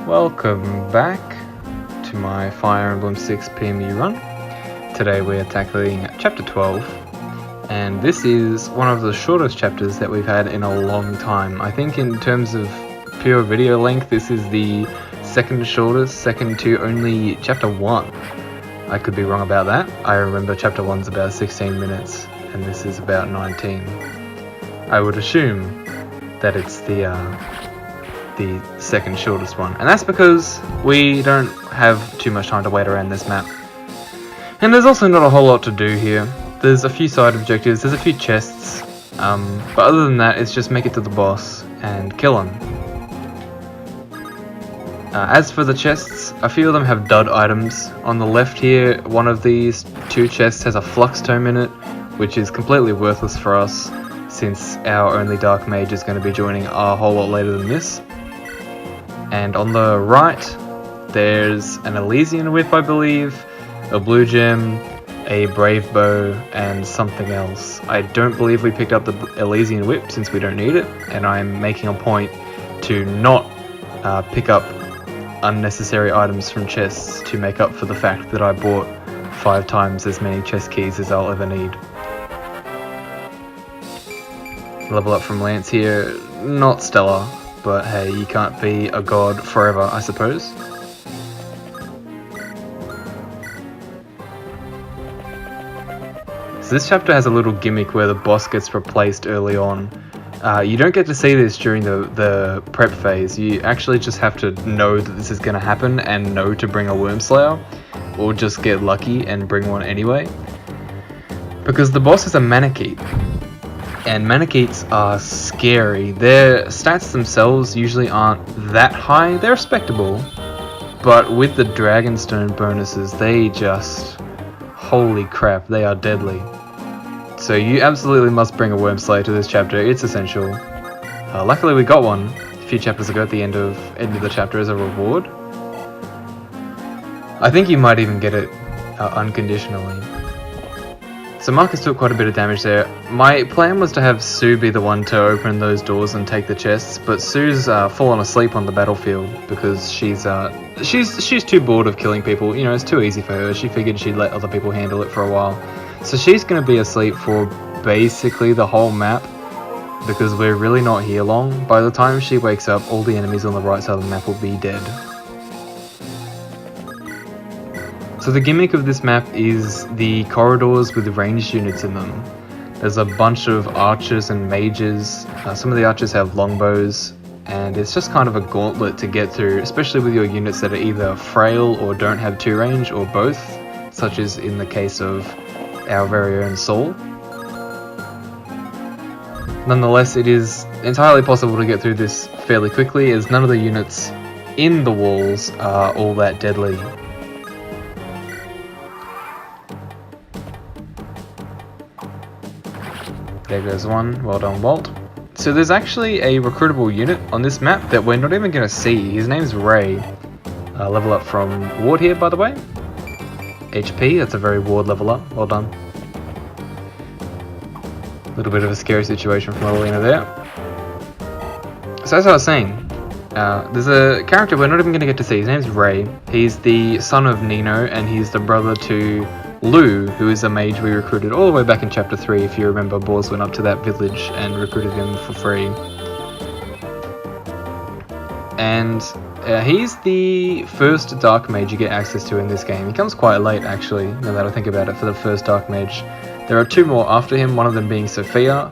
Welcome back to my Fire Emblem 6 PMU run. Today we're tackling chapter 12, and this is one of the shortest chapters that we've had in a long time. I think in terms of pure video length, this is the second shortest, second to only chapter 1. I could be wrong about that. I remember chapter 1's about 16 minutes, and this is about 19. I would assume that it's the second shortest one, and that's because we don't have too much time to wait around this map. And there's also not a whole lot to do here. There's a few side objectives, there's a few chests, but other than that, it's just make it to the boss and kill him. As for the chests, a few of them have dud items. On the left here, one of these two chests has a flux tome in it, which is completely worthless for us, since our only dark mage is going to be joining a whole lot later than this. And on the right, there's an Elysian whip, I believe, a blue gem, a brave bow, and something else. I don't believe we picked up the Elysian whip since we don't need it, and I'm making a point to not pick up unnecessary items from chests to make up for the fact that I bought 5 times as many chest keys as I'll ever need. Level up from Lance here, not stellar. But hey, you can't be a god forever, I suppose. So this chapter has a little gimmick where the boss gets replaced early on. You don't get to see this during the prep phase. You actually just have to know that this is going to happen and know to bring a Wrymslayer, or just get lucky and bring one anyway. Because the boss is a Manakete. And Manaketes are scary. Their stats themselves usually aren't that high. They're respectable. But with the Dragonstone bonuses, they just... holy crap, they are deadly. So you absolutely must bring a Wrymslayer to this chapter. It's essential. Luckily we got one a few chapters ago at the end of the chapter as a reward. I think you might even get it unconditionally. So Marcus took quite a bit of damage there. My plan was to have Sue be the one to open those doors and take the chests, but Sue's fallen asleep on the battlefield because she's too bored of killing people. You know, it's too easy for her. She figured she'd let other people handle it for a while. So she's going to be asleep for basically the whole map because we're really not here long. By the time she wakes up, all the enemies on the right side of the map will be dead. So the gimmick of this map is the corridors with ranged units in them. There's a bunch of archers and mages. Some of the archers have longbows, and it's just kind of a gauntlet to get through, especially with your units that are either frail or don't have 2 range, or both, such as in the case of our very own Soul. Nonetheless, it is entirely possible to get through this fairly quickly, as none of the units in the walls are all that deadly. There goes one, well done Wolt. So there's actually a recruitable unit on this map that we're not even going to see. His name's Raigh. Level up from Ward here, by the way. HP, that's a very Ward level up, well done. A little bit of a scary situation from Lilina there. So as I was saying, there's a character we're not even going to get to see. His name's Raigh. He's the son of Nino, and he's the brother to Lugh, who is a mage we recruited all the way back in chapter 3, if you remember. Bors went up to that village and recruited him for free. And he's the first dark mage you get access to in this game. He comes quite late actually, now that I think about it, for the first dark mage. There are 2 more after him, one of them being Sophia,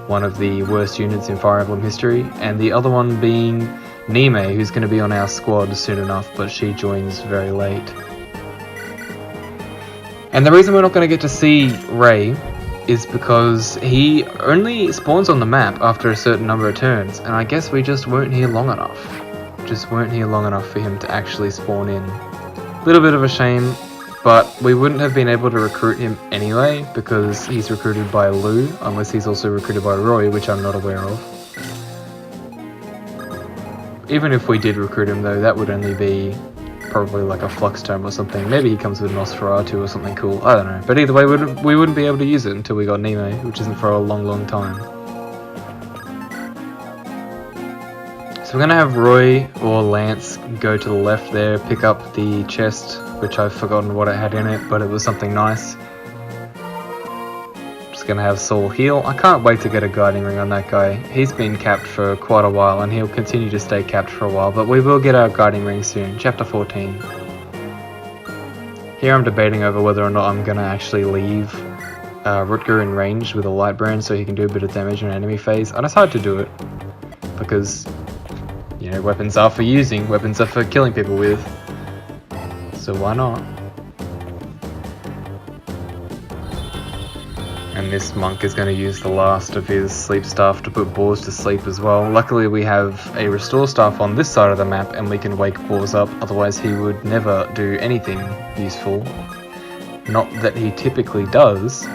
one of the worst units in Fire Emblem history, and the other one being Nime, who's going to be on our squad soon enough, but she joins very late. And the reason we're not going to get to see Raigh is because he only spawns on the map after a certain number of turns, and I guess we just weren't here long enough. Just weren't here long enough for him to actually spawn in. Little bit of a shame, but we wouldn't have been able to recruit him anyway because he's recruited by Lugh, unless he's also recruited by Roy, which I'm not aware of. Even if we did recruit him though, that would only be probably like a flux tome or something. Maybe he comes with Nosferatu or something cool, I don't know. But either way, we wouldn't be able to use it until we got Nime, which isn't for a long time. So So we're going to have Roy or Lance go to the left there, pick up the chest, which I've forgotten what it had in it, but it was something nice. Just going to have Saul heal. I can't wait to get a guiding ring on that guy. He's been capped for quite a while and he'll continue to stay capped for a while, but we will get our guiding ring soon. Chapter 14. Here I'm debating over whether or not I'm going to actually leave Rutger in range with a light brand so he can do a bit of damage in enemy phase. I decided to do it because, you know, weapons are for using, weapons are for killing people with, so why not? And this monk is going to use the last of his sleep staff to put Boars to sleep as well. Luckily we have a restore staff on this side of the map and we can wake Boars up, otherwise he would never do anything useful. Not that he typically does,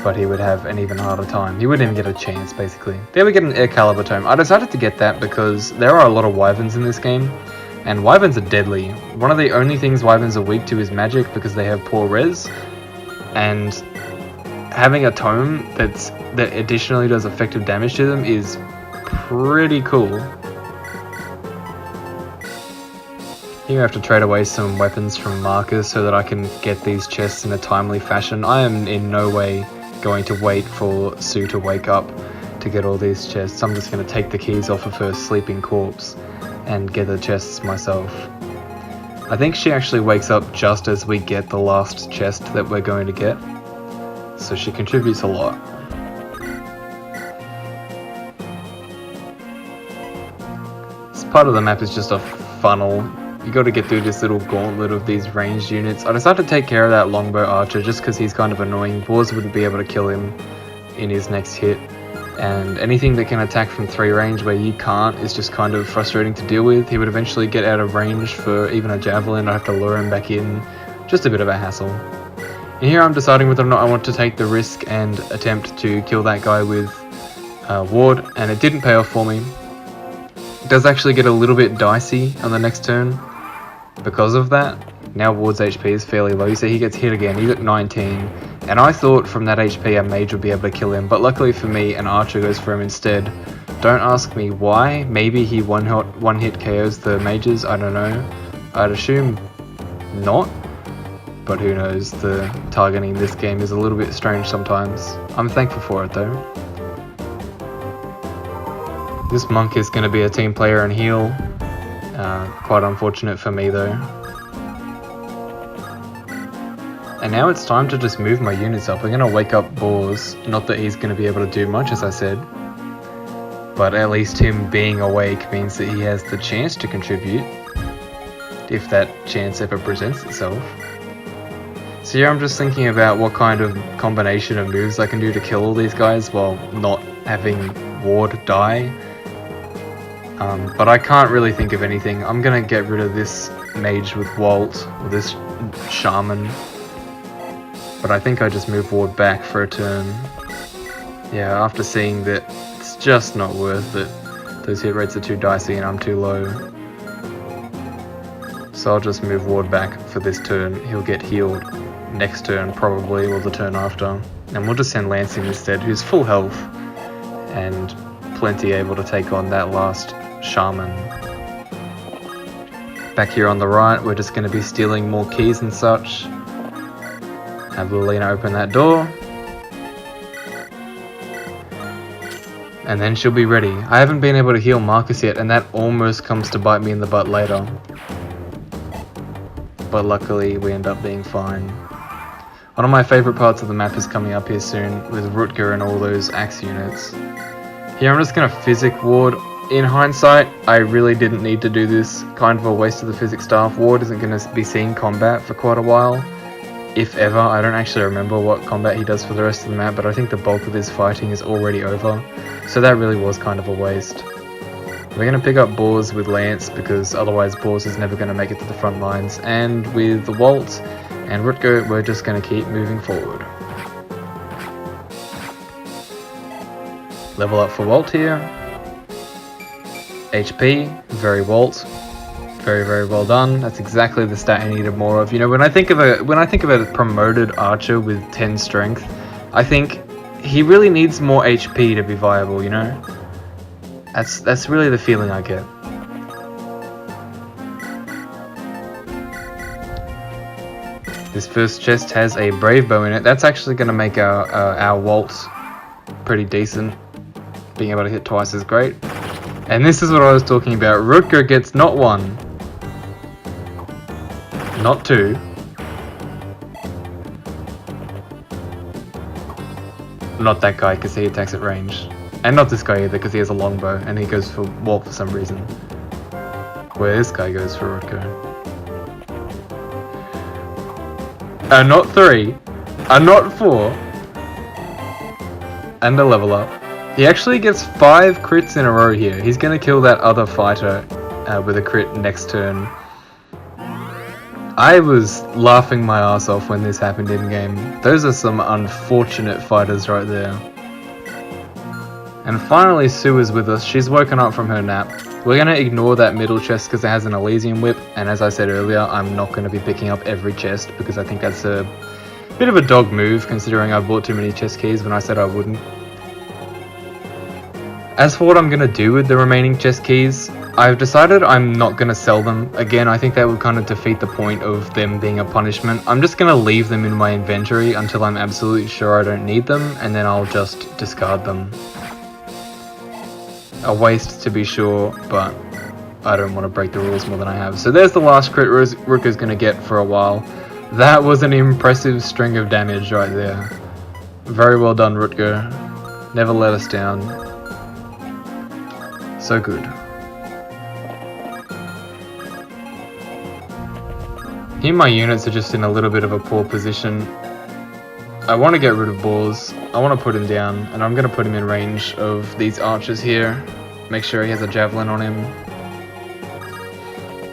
but he would have an even harder time. He wouldn't even get a chance, basically. There we get an Air Caliber Tome. I decided to get that because there are a lot of Wyverns in this game, and Wyverns are deadly. One of the only things Wyverns are weak to is magic because they have poor res, and having a tome that additionally does effective damage to them is pretty cool. Here I have to trade away some weapons from Marcus so that I can get these chests in a timely fashion. I am in no way going to wait for Sue to wake up to get all these chests. I'm just going to take the keys off of her sleeping corpse and get the chests myself. I think she actually wakes up just as we get the last chest that we're going to get, so she contributes a lot. This part of the map is just a funnel. You got to get through this little gauntlet of these ranged units. I decided to take care of that longbow archer just because he's kind of annoying. Boars wouldn't be able to kill him in his next hit, and anything that can attack from 3 range where you can't is just kind of frustrating to deal with. He would eventually get out of range for even a javelin. I have to lure him back in. Just a bit of a hassle. And here I'm deciding whether or not I want to take the risk and attempt to kill that guy with ward, and it didn't pay off for me. It does actually get a little bit dicey on the next turn because of that. Now Ward's HP is fairly low, so he gets hit again. He's at 19, and I thought from that HP a mage would be able to kill him, but luckily for me an archer goes for him instead. Don't ask me why. Maybe he one hit KOs the mages, I don't know. I'd assume not, but who knows. The targeting in this game is a little bit strange sometimes. I'm thankful for it though. This monk is going to be a team player and heal. Quite unfortunate for me though. And now it's time to just move my units up. We're going to wake up Boars. Not that he's going to be able to do much, as I said, but at least him being awake means that he has the chance to contribute, if that chance ever presents itself. So here I'm just thinking about what kind of combination of moves I can do to kill all these guys while not having Ward die. But I can't really think of anything. I'm going to get rid of this mage with Wolt, or this shaman. But I think I just move Ward back for a turn. Yeah, after seeing that it's just not worth it. Those hit rates are too dicey and I'm too low. So I'll just move Ward back for this turn. He'll get healed next turn probably, or the turn after. And we'll just send Lance in instead, who's full health and plenty able to take on that last shaman. Back here on the right, we're just going to be stealing more keys and such. Have Lilina open that door. And then she'll be ready. I haven't been able to heal Marcus yet, and that almost comes to bite me in the butt later. But luckily, we end up being fine. One of my favourite parts of the map is coming up here soon, with Rutger and all those axe units. Here I'm just going to physic Ward. In hindsight, I really didn't need to do this. Kind of a waste of the physic staff. Ward isn't going to be seeing combat for quite a while, if ever. I don't actually remember what combat he does for the rest of the map, but I think the bulk of his fighting is already over, so that really was kind of a waste. We're going to pick up Boars with Lance, because otherwise Boars is never going to make it to the front lines, and with the Wolt and Rutger, we're just going to keep moving forward. Level up for Wolt here. HP, very Wolt. Very, very well done. That's exactly the stat I needed more of. You know, when I think of a promoted archer with 10 strength, I think he really needs more HP to be viable, you know? That's really the feeling I get. This first chest has a brave bow in it. That's actually going to make our Wolt pretty decent. Being able to hit twice is great. And this is what I was talking about. Rutger gets not 1, not 2, not that guy because he attacks at range, and not this guy either because he has a longbow and he goes for Wolt for some reason. Where this guy goes for Rutger. Not 3, not 4, and a level up. He actually gets 5 crits in a row here. He's going to kill that other fighter with a crit next turn. I was laughing my ass off when this happened in game. Those are some unfortunate fighters right there. And finally Sue is with us. She's woken up from her nap. We're going to ignore that middle chest because it has an Elysium whip, and as I said earlier, I'm not going to be picking up every chest because I think that's a bit of a dog move considering I bought too many chest keys when I said I wouldn't. As for what I'm going to do with the remaining chest keys, I've decided I'm not going to sell them. Again, I think that would kind of defeat the point of them being a punishment. I'm just going to leave them in my inventory until I'm absolutely sure I don't need them, and then I'll just discard them. A waste to be sure, but I don't want to break the rules more than I have. So there's the last crit Rutger's going to get for a while. That was an impressive string of damage right there. Very well done, Rutger. Never let us down. So good. Here my units are just in a little bit of a poor position. I want to get rid of Boars. I want to put him down, and I'm going to put him in range of these archers here. Make sure he has a javelin on him.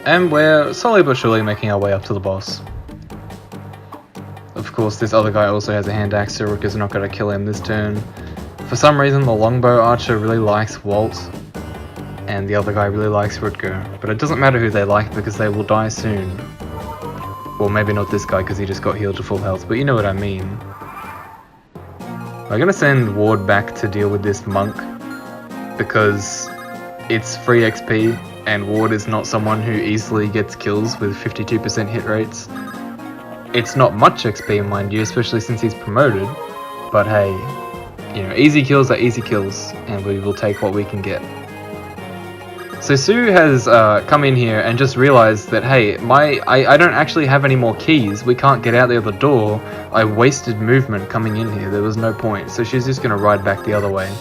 And we're slowly but surely making our way up to the boss. Of course, this other guy also has a hand axe, so Rutger's not going to kill him this turn. For some reason, the longbow archer really likes Wolt, and the other guy really likes Rutger. But it doesn't matter who they like because they will die soon. Well, maybe not this guy because he just got healed to full health, but you know what I mean. I'm going to send Ward back to deal with this monk because it's free XP and Ward is not someone who easily gets kills with 52% hit rates. It's not much XP, mind you, especially since he's promoted, but hey, you know, easy kills are easy kills and we will take what we can get. So Sue has come in here and just realized that, hey, I don't actually have any more keys. We can't get out the other door. I wasted movement coming in here. There was no point. So she's just going to ride back the other way.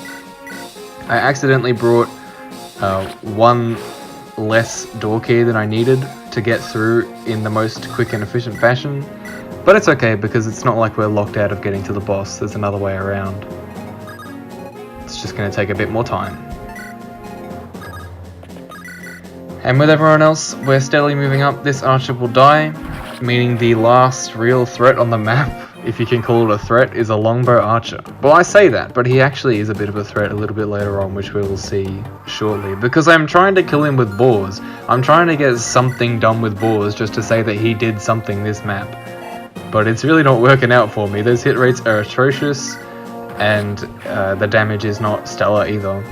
I accidentally brought one less door key than I needed to get through in the most quick and efficient fashion. But it's okay because it's not like we're locked out of getting to the boss. There's another way around. It's just going to take a bit more time. And with everyone else, we're steadily moving up. This archer will die, meaning the last real threat on the map, if you can call it a threat, is a longbow archer. Well, I say that, but he actually is a bit of a threat a little bit later on, which we will see shortly. Because I'm trying to kill him with boars. I'm trying to get something done with boars just to say that he did something this map. But it's really not working out for me. Those hit rates are atrocious, and the damage is not stellar either.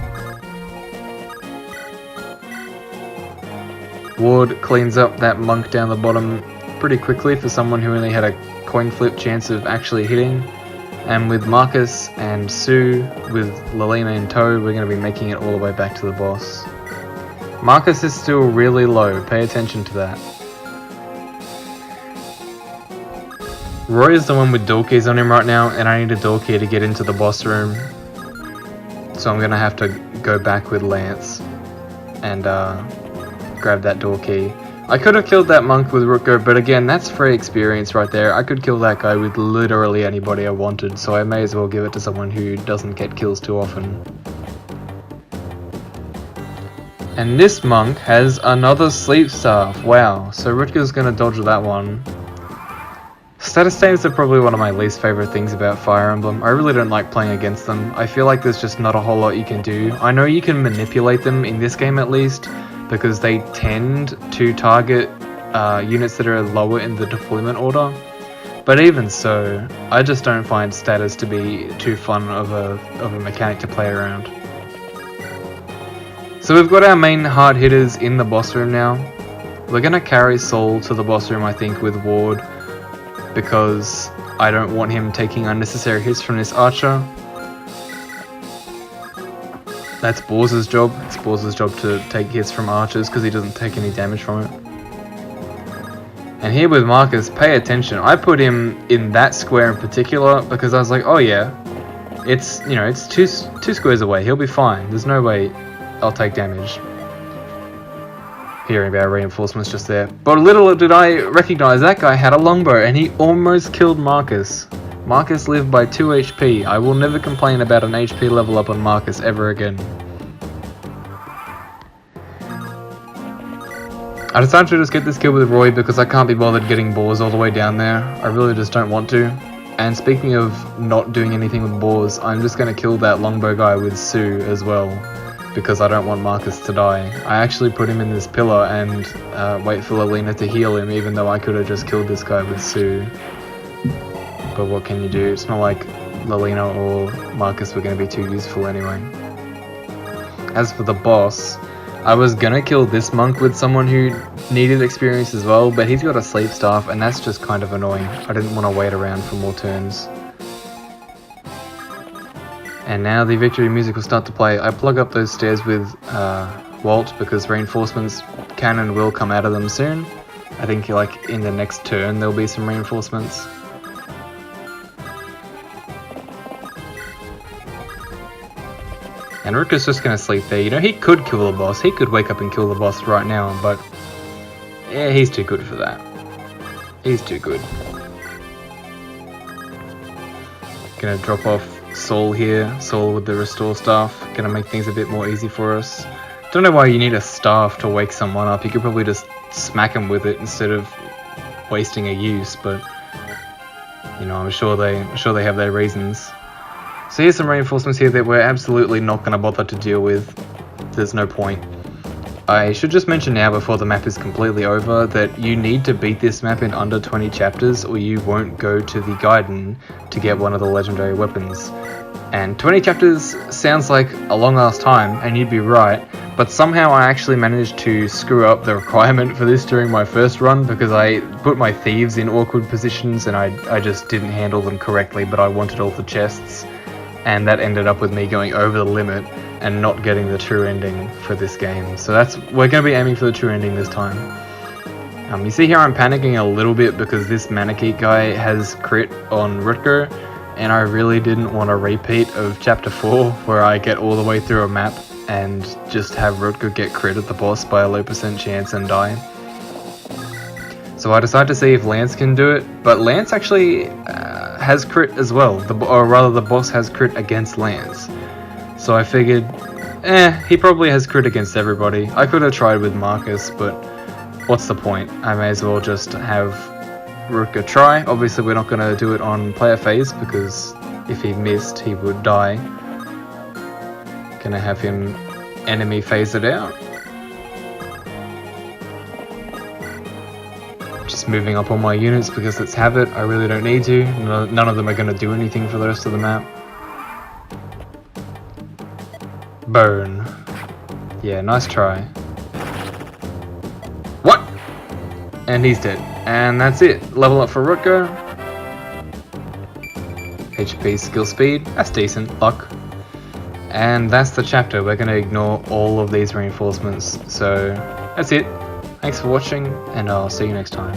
Ward cleans up that monk down the bottom pretty quickly for someone who only had a coin flip chance of actually hitting. And with Marcus and Sue, with Lilina in tow, we're going to be making it all the way back to the boss. Marcus is still really low, pay attention to that. Roy is the one with door keys on him right now, and I need a door key to get into the boss room. So I'm going to have to go back with Lance and grab that door key. I could have killed that monk with Rutger, but again, that's free experience right there. I could kill that guy with literally anybody I wanted, so I may as well give it to someone who doesn't get kills too often. And this monk has another sleep staff. Wow, so Rutger's gonna dodge that one. Status staves are probably one of my least favorite things about Fire Emblem. I really don't like playing against them. I feel like there's just not a whole lot you can do. I know you can manipulate them in this game at least, because they tend to target units that are lower in the deployment order. But even so, I just don't find status to be too fun of a mechanic to play around. So we've got our main hard hitters in the boss room now. We're going to carry Sol to the boss room, I think, with Ward. because I don't want him taking unnecessary hits from this archer. That's Borz's job. It's Borz's job to take hits from archers because he doesn't take any damage from it. And here with Marcus, pay attention. I put him in that square in particular because I was like, oh yeah, it's, you know, it's two squares away. He'll be fine. There's no way I'll take damage. Hearing about reinforcements just there. But little did I recognize that guy had a longbow and he almost killed Marcus. Marcus lived by 2 HP. I will never complain about an HP level up on Marcus ever again. I decided to just get this kill with Roy because I can't be bothered getting boars all the way down there. I really just don't want to. And speaking of not doing anything with boars, I'm just going to kill that longbow guy with Sue as well, because I don't want Marcus to die. I actually put him in this pillar and wait for Lilina to heal him, even though I could have just killed this guy with Sue. But what can you do? It's not like Lilina or Marcus were going to be too useful anyway. As for the boss, I was going to kill this monk with someone who needed experience as well, but he's got a sleep staff and that's just kind of annoying. I didn't want to wait around for more turns. And now the victory music will start to play. I plug up those stairs with Wolt because reinforcements can and will come out of them soon. I think like in the next turn there'll be some reinforcements. And Rook is just going to sleep there. You know, he could kill the boss. He could wake up and kill the boss right now, but yeah, he's too good for that. He's too good. Gonna drop off Saul here. Saul with the restore staff. Gonna make things a bit more easy for us. Don't know why you need a staff to wake someone up. You could probably just smack them with it instead of wasting a use, but you know, I'm sure they have their reasons. So here's some reinforcements here that we're absolutely not going to bother to deal with. There's no point. I should just mention now before the map is completely over that you need to beat this map in under 20 chapters or you won't go to the Gaiden to get one of the legendary weapons. And 20 chapters sounds like a long ass time, and you'd be right, but somehow I actually managed to screw up the requirement for this during my first run because I put my thieves in awkward positions and I just didn't handle them correctly, but I wanted all the chests. And that ended up with me going over the limit and not getting the true ending for this game. So we're going to be aiming for the true ending this time. You see here I'm panicking a little bit because this Manakete guy has crit on Rutger, and I really didn't want a repeat of chapter 4 where I get all the way through a map and just have Rutger get crit at the boss by a low % chance and die. So I decided to see if Lance can do it, but Lance actually has crit as well, or rather the boss has crit against Lance. So I figured, he probably has crit against everybody. I could have tried with Marcus, but what's the point? I may as well just have Rutger try. Obviously we're not going to do it on player phase because if he missed he would die. Gonna have him enemy phase it out. Just moving up all my units because let's have it. I really don't need to. None of them are going to do anything for the rest of the map. Burn. Yeah, nice try. What? And he's dead. And that's it. Level up for Rutger. HP, skill, speed. That's decent. Luck. And that's the chapter. We're going to ignore all of these reinforcements. So that's it. Thanks for watching, and I'll see you next time.